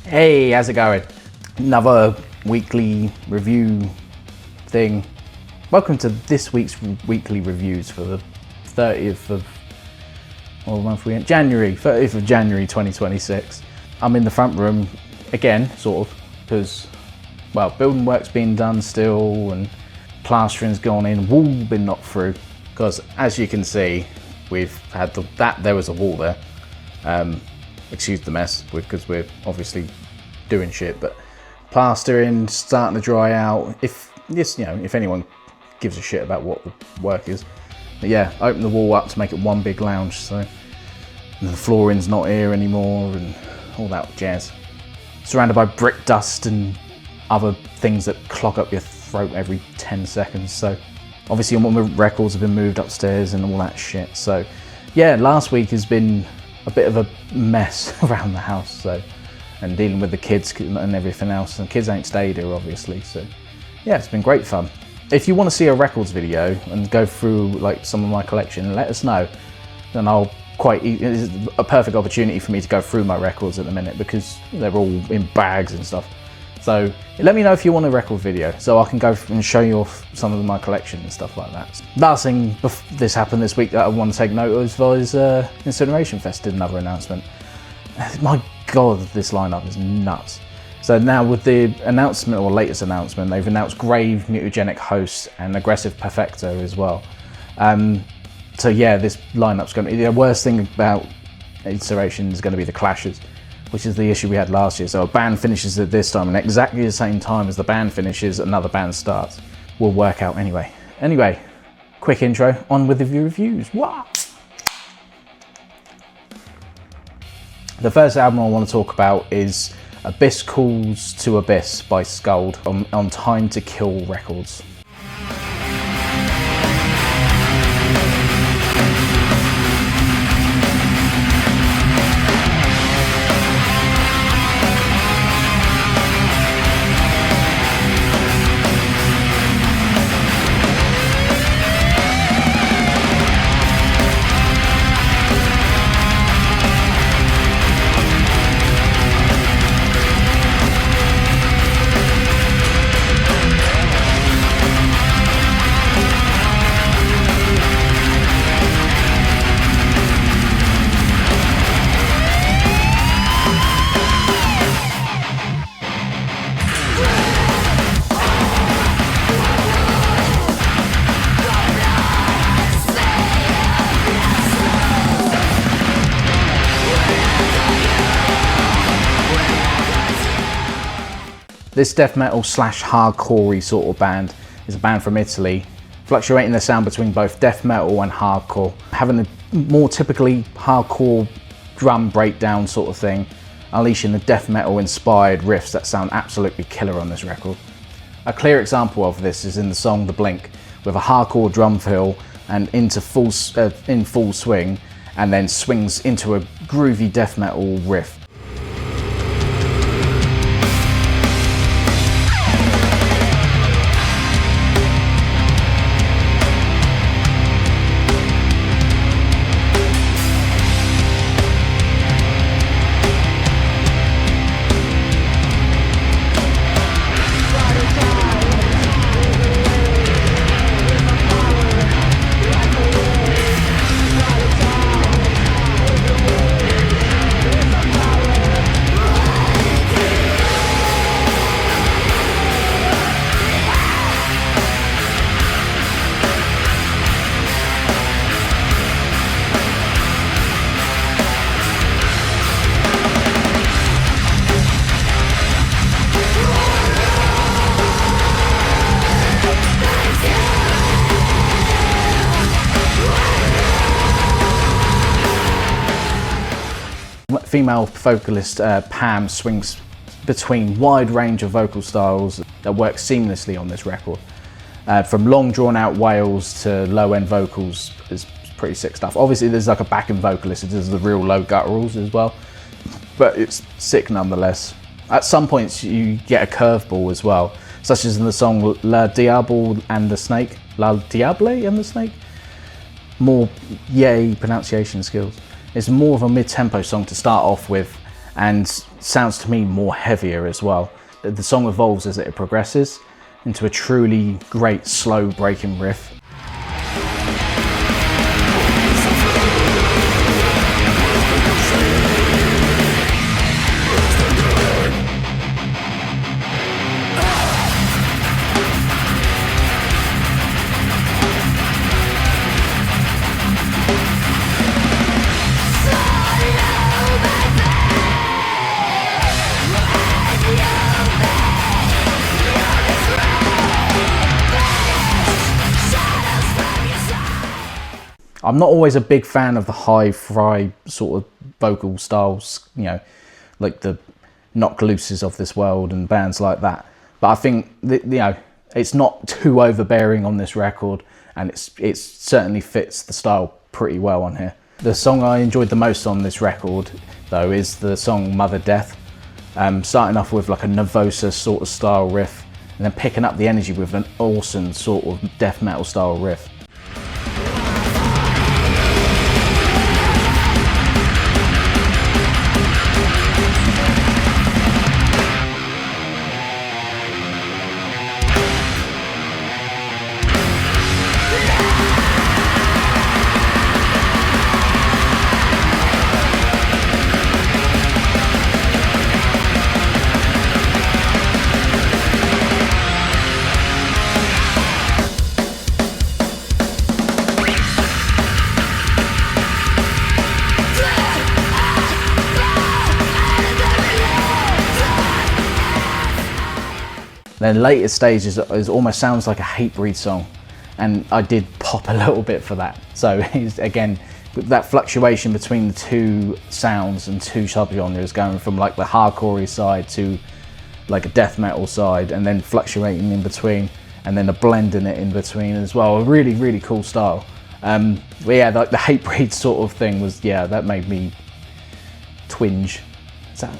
Hey, how's it going? Another weekly review thing. Welcome to this week's weekly reviews for the 30th of, what month we in? January, 30th of January 2026. I'm in the front room again, sort of, because, well, building work's being done still and plastering's gone in, wall been knocked through, because as you can see, we've had there was a wall there. Excuse the mess, because we're obviously doing shit, but plastering starting to dry out. If anyone gives a shit about what the work is, but yeah, open the wall up to make it one big lounge. So and the flooring's not here anymore, and all that jazz. Surrounded by brick dust and other things that clog up your throat every 10 seconds. So obviously all my records have been moved upstairs and all that shit. So yeah, last week has been a bit of a mess around the house, so, and dealing with the kids and everything else, and the kids ain't stayed here obviously, so yeah, it's been great fun. If you want to see a records video and go through like some of my collection, let us know, then it's a perfect opportunity for me to go through my records at the minute, because they're all in bags and stuff. So let me know if you want a record video, so I can go and show you off some of my collection and stuff like that. Last thing this happened this week that I want to take note of was Incineration Fest did another announcement. My God, this lineup is nuts. So now with the announcement, or latest announcement, they've announced Grave, Mutagenic Host and Aggressive Perfecto as well. So yeah, this lineup's going to be, the worst thing about Incineration is going to be the clashes, which is the issue we had last year. So a band finishes at this time, and exactly the same time as the band finishes, another band starts. We'll work out anyway. Anyway, quick intro, on with the reviews. Wow. The first album I want to talk about is Abyss Calls to Abyss by Skuld on Time to Kill Records. This death metal / hardcore sort of band is a band from Italy, fluctuating their sound between both death metal and hardcore, having a more typically hardcore drum breakdown sort of thing, unleashing the death metal inspired riffs that sound absolutely killer on this record. A clear example of this is in the song The Blink, with a hardcore drum fill and in full swing, and then swings into a groovy death metal riff. Female vocalist Pam swings between wide range of vocal styles that work seamlessly on this record. From long drawn out wails to low end vocals is pretty sick stuff. Obviously there's like a backing vocalist who does the real low gutturals as well, but it's sick nonetheless. At some points you get a curveball as well, such as in the song La Diable and the Snake. La Diable and the Snake? More yay pronunciation skills. It's more of a mid-tempo song to start off with, and sounds to me more heavier as well. The song evolves as it progresses into a truly great slow breaking riff. I'm not always a big fan of the hi-fi sort of vocal styles, you know, like the Knocked Looses of this world and bands like that. But I think that, you know, it's not too overbearing on this record, and it certainly fits the style pretty well on here. The song I enjoyed the most on this record, though, is the song Mother Death. Starting off with like a Nervosa sort of style riff, and then picking up the energy with an awesome sort of death metal style riff. Then later stages it almost sounds like a Hatebreed song, and I did pop a little bit for that. So again, that fluctuation between the two sounds and two subgenres, going from like the hardcore side to like a death metal side, and then fluctuating in between, and then a blending it in between as well. A really, really cool style. But yeah, like the Hatebreed sort of thing was, yeah, that made me twinge. Is that,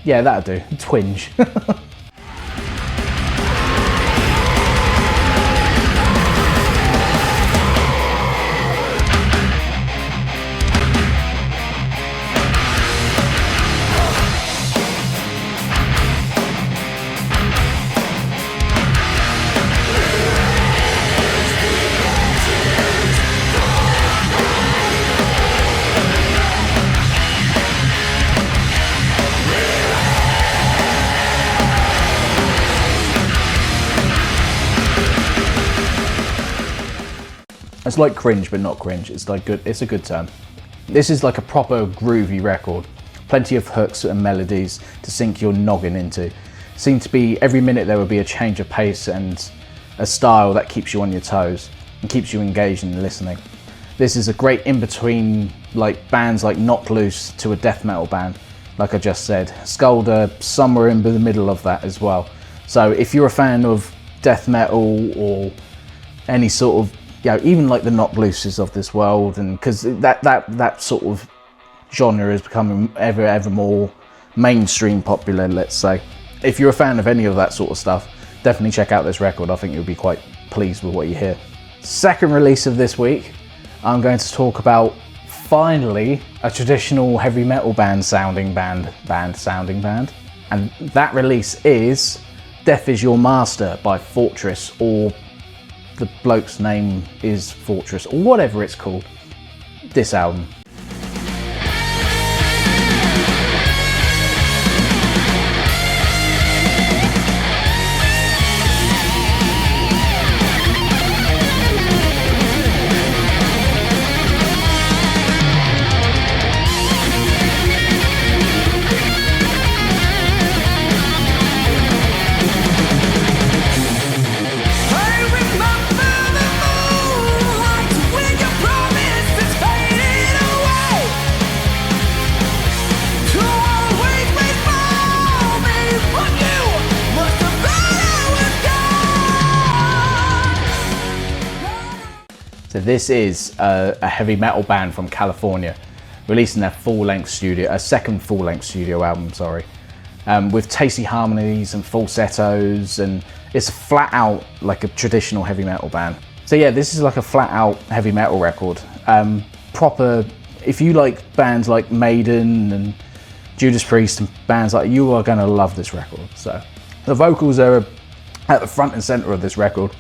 yeah, that'll do, twinge. It's like cringe, but not cringe. It's like good. It's a good term. This is like a proper groovy record. Plenty of hooks and melodies to sink your noggin into. Seemed to be every minute there would be a change of pace and a style that keeps you on your toes and keeps you engaged in listening. This is a great in-between, like bands like Knocked Loose to a death metal band, like I just said. Skulder somewhere in the middle of that as well. So if you're a fan of death metal or any sort of, you know, even like the Knocked Looses of this world, and because that sort of genre is becoming ever more mainstream popular, let's say. If you're a fan of any of that sort of stuff, definitely check out this record. I think you'll be quite pleased with what you hear. Second release of this week, I'm going to talk about finally a traditional heavy metal band sounding band. And that release is Death Is Your Master by Fortress, or the bloke's name is Fortress, or whatever it's called, this album. So this is a heavy metal band from California, releasing their second full-length studio album, with tasty harmonies and falsettos, and it's flat out like a traditional heavy metal band. So yeah, this is like a flat out heavy metal record. Proper, if you like bands like Maiden and Judas Priest and bands like, you are going to love this record. So the vocals are at the front and center of this record,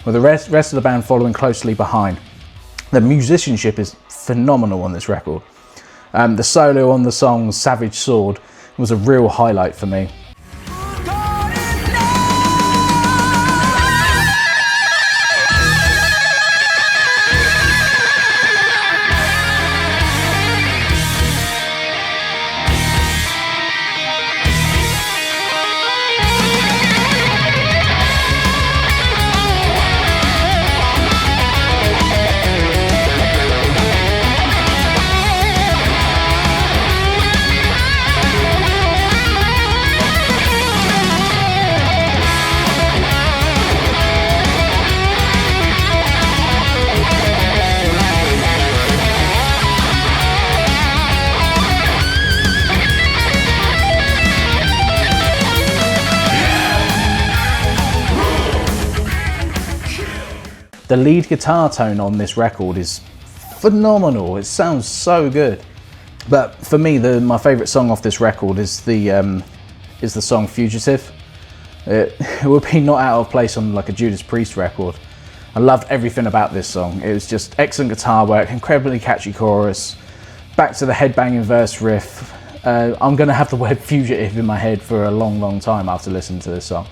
with the rest of the band following closely behind. The musicianship is phenomenal on this record. The solo on the song Savage Sword was a real highlight for me. The lead guitar tone on this record is phenomenal. It sounds so good. But for me, my favourite song off this record is the song Fugitive. It would be not out of place on like a Judas Priest record. I loved everything about this song. It was just excellent guitar work, incredibly catchy chorus, back to the headbanging verse riff. I'm going to have the word fugitive in my head for a long, long time after listening to this song.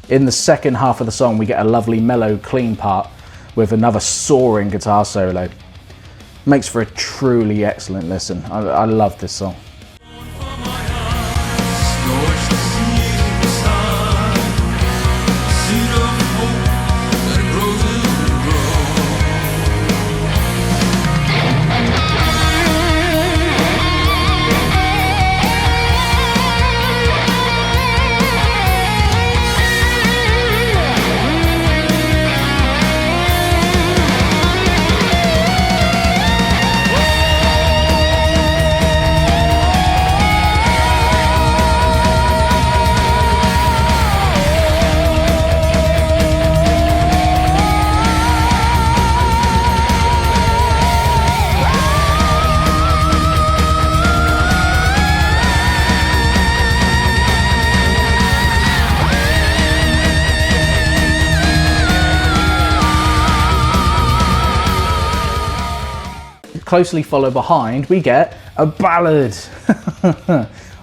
In the second half of the song, we get a lovely mellow, clean part with another soaring guitar solo. Makes for a truly excellent listen. I love this song. Closely followed behind, we get a ballad.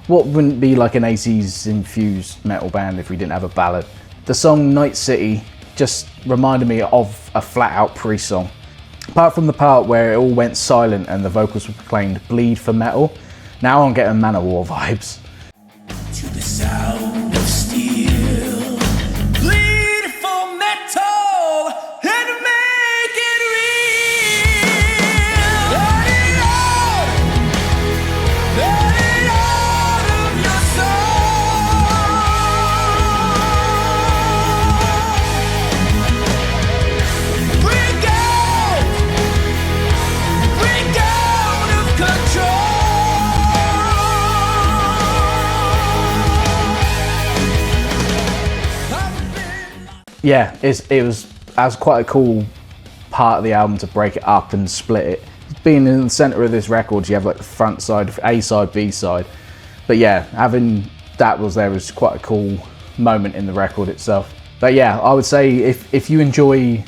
What wouldn't be like an 80s infused metal band if we didn't have a ballad? The song Night City just reminded me of a flat out Priest song. Apart from the part where it all went silent and the vocals were proclaimed bleed for metal, now I'm getting Manowar vibes. To the sound of steel, bleed for metal and make it real. Let it out of your soul. Break out of control. Yeah, it was quite a cool part of the album to break it up and split it. Being in the center of this record, you have like the front side, A side, B side. But yeah, having that was quite a cool moment in the record itself. But yeah, I would say if you enjoy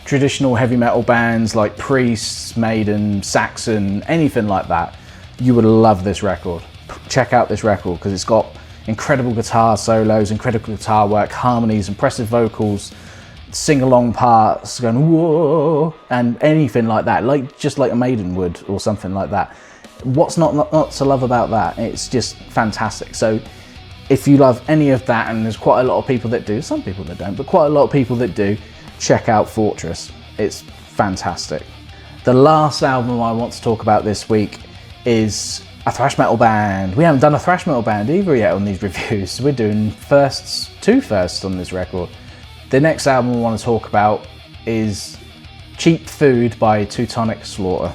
traditional heavy metal bands like Priest, Maiden, Saxon, anything like that, you would love this record. Check out this record because it's got incredible guitar solos, incredible guitar work, harmonies, impressive vocals, sing-along parts going whoa, and anything like that, just like a Maiden would or something like that. What's not to love about that? It's just fantastic. So if you love any of that, and there's quite a lot of people that do, some people that don't, but quite a lot of people that do, check out Fortress. It's fantastic. The last album I want to talk about this week is a thrash metal band. We haven't done a thrash metal band either yet on these reviews. We're doing two firsts on this record. The next album I want to talk about is Cheap Food by Teutonic Slaughter.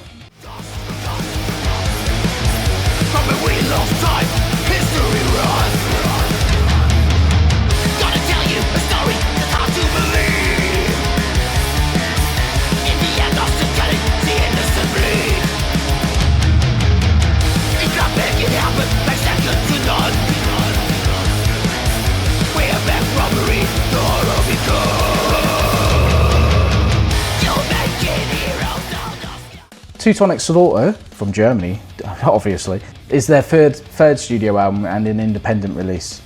Teutonic Slaughter, from Germany, obviously, is their third studio album and an independent release.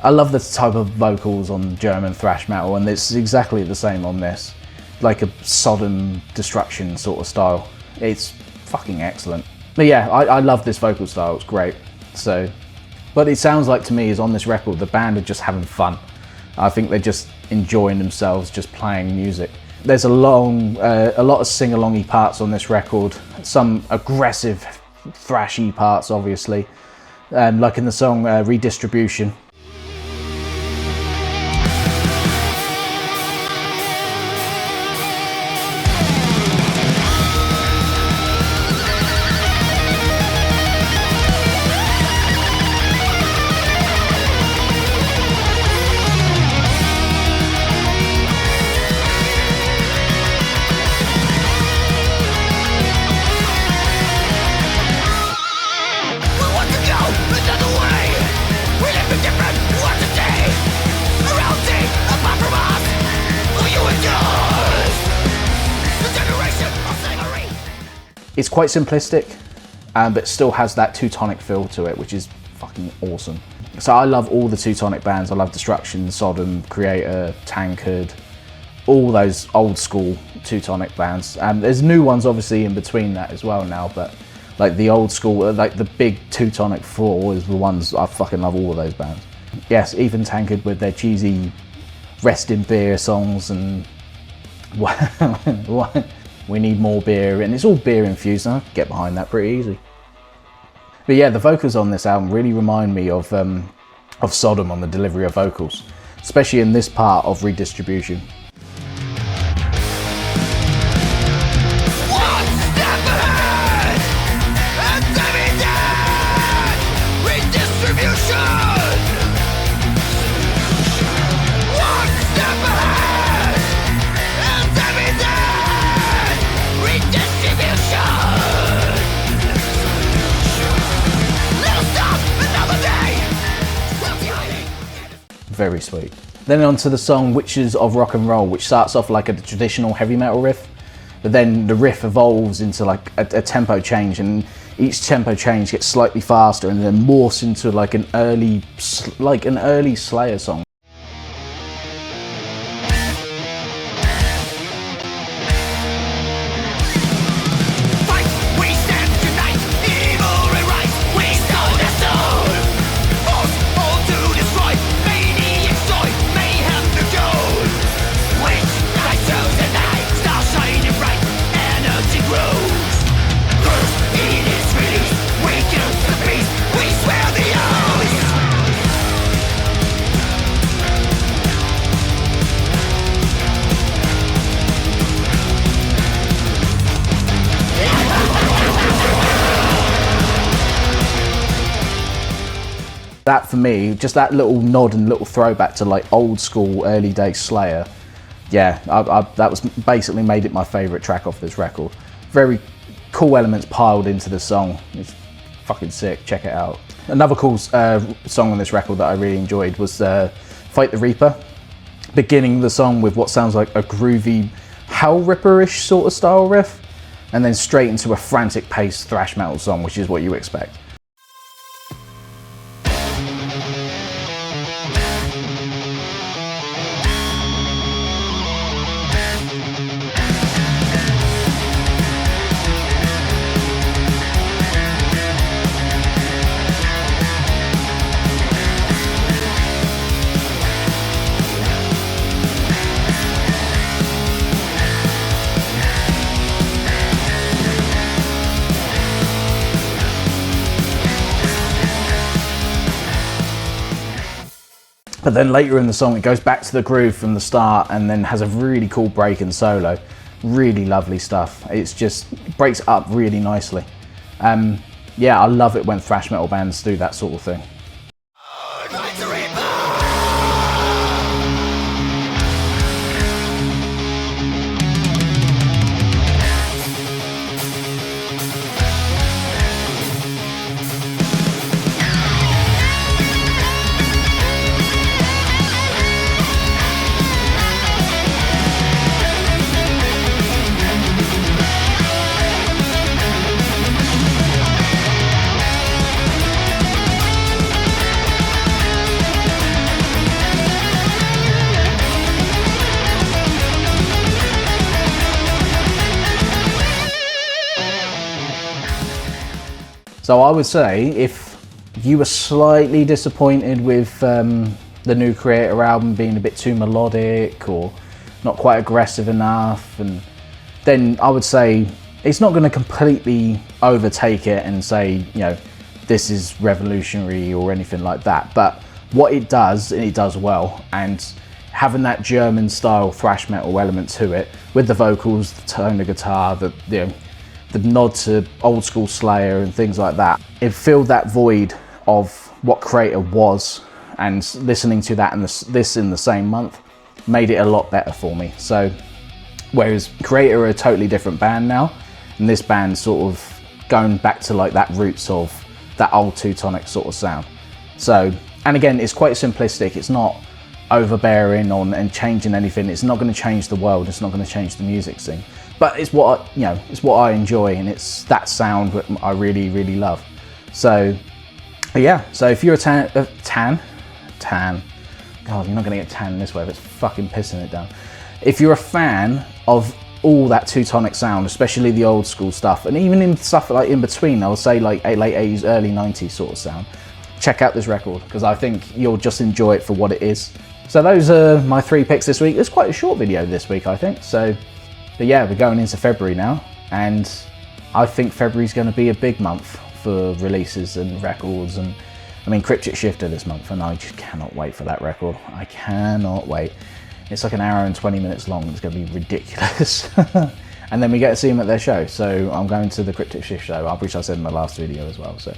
I love the type of vocals on German thrash metal, and it's exactly the same on this. Like a Sodom Destruction sort of style. It's fucking excellent. But yeah, I love this vocal style, it's great. So, but it sounds like to me is on this record, the band are just having fun. I think they're just enjoying themselves, just playing music. There's a lot of sing-alongy parts on this record, some aggressive, thrashy parts, obviously, like in the song Redistribution. It's quite simplistic, but still has that Teutonic feel to it, which is fucking awesome. So I love all the Teutonic bands. I love Destruction, Sodom, Creator, Tankard, all those old school Teutonic bands. There's new ones obviously in between that as well now, but like the old school, like the big Teutonic four is the ones I fucking love. All of those bands. Yes, even Tankard with their cheesy Rest in Beer songs and we need more beer, and it's all beer infused, and I can get behind that pretty easy. But yeah, the vocals on this album really remind me of Sodom on the delivery of vocals, especially in this part of Redistribution. Very sweet. Then on to the song Witches of Rock and Roll, which starts off like a traditional heavy metal riff, but then the riff evolves into like a tempo change, and each tempo change gets slightly faster and then morphs into like an early Slayer song. That for me, just that little nod and little throwback to like old school early day Slayer, yeah, that was basically made it my favourite track off this record. Very cool elements piled into the song. It's fucking sick, check it out. Another cool song on this record that I really enjoyed was Fight the Reaper. Beginning the song with what sounds like a groovy Hell Ripper-ish sort of style riff, and then straight into a frantic paced thrash metal song, which is what you expect. But then later in the song, it goes back to the groove from the start and then has a really cool break and solo. Really lovely stuff. It's just breaks up really nicely. Yeah, I love it when thrash metal bands do that sort of thing. So I would say if you were slightly disappointed with the new Kreator album being a bit too melodic or not quite aggressive enough, and then I would say it's not going to completely overtake it and say, you know, this is revolutionary or anything like that. But what it does, and it does well, and having that German style thrash metal element to it with the vocals, the tone of guitar, the nod to old school Slayer and things like that. It filled that void of what Kreator was, and listening to that and this in the same month made it a lot better for me. So whereas Kreator are a totally different band now, and this band sort of going back to like that roots of that old Teutonic sort of sound. So, and again, it's quite simplistic. It's not overbearing on and changing anything. It's not going to change the world. It's not going to change the music scene. But it's what it's what I enjoy, and it's that sound that I really, really love. So, yeah. So if you're a tan, God, you're not going to get tan this way. But it's fucking pissing it down. If you're a fan of all that Teutonic sound, especially the old school stuff, and even in stuff like in between, I would say like late 80s, early 90s sort of sound, check out this record because I think you'll just enjoy it for what it is. So those are my 3 picks this week. It's quite a short video this week, I think. So. But yeah, we're going into February now, and I think February's going to be a big month for releases and records. And I mean, Cryptic Shifter this month, and I just cannot wait for that record. I cannot wait. It's like an hour and 20 minutes long. It's going to be ridiculous. And then we get to see them at their show. So I'm going to the Cryptic Shift show, which I said in my last video as well. So,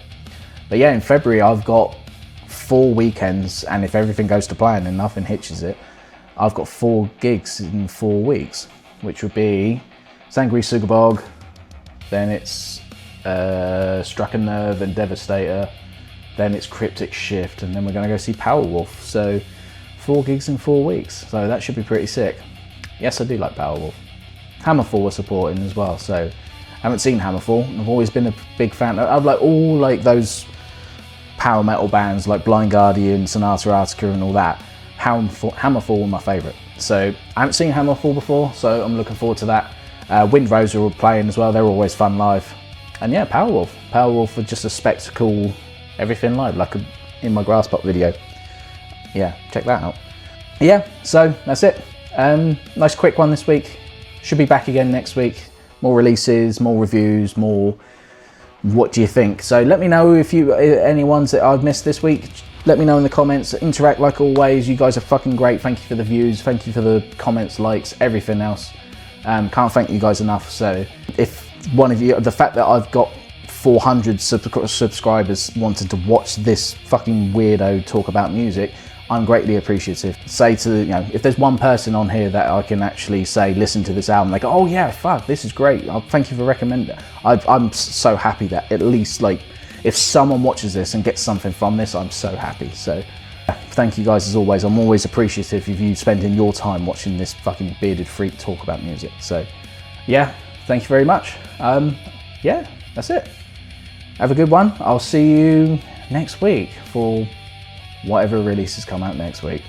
but yeah, in February I've got 4 weekends, and if everything goes to plan and nothing hitches it, I've got 4 gigs in 4 weeks. Which would be Sangri Sugabog, then it's Struck a Nerve and Devastator, then it's Cryptic Shift, and then we're going to go see Powerwolf. So 4 gigs in 4 weeks, so that should be pretty sick. Yes, I do like Powerwolf. Hammerfall are supporting as well, so I haven't seen Hammerfall. I've always been a big fan. I've like all like those power metal bands like Blind Guardian, Sonata Arctica and all that. Hammerfall were my favourite. So I haven't seen Hammerfall before, so I'm looking forward to that. Windrose are playing as well. They're always fun live. And yeah, Powerwolf. Powerwolf are just a spectacle, everything live, like in my Grasspot video. Yeah, check that out. Yeah, so that's it. Nice quick one this week. Should be back again next week. More releases, more reviews, more what do you think. So let me know if you any ones that I've missed this week. Let me know in the comments. Interact like always. You guys are fucking great. Thank you for the views. Thank you for the comments, likes, everything else. Can't thank you guys enough. So if one of you, the fact that I've got 400 subscribers wanted to watch this fucking weirdo talk about music, I'm greatly appreciative. Say to, if there's one person on here that I can actually say, listen to this album, they go, oh yeah, fuck, this is great. Thank you for recommending it. I'm so happy that at least like, if someone watches this and gets something from this, I'm so happy. So thank you guys as always. I'm always appreciative of you spending your time watching this fucking bearded freak talk about music. So yeah, thank you very much. Yeah, that's it. Have a good one. I'll see you next week for whatever releases come out next week.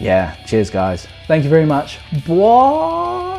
Yeah, cheers guys. Thank you very much. Bye.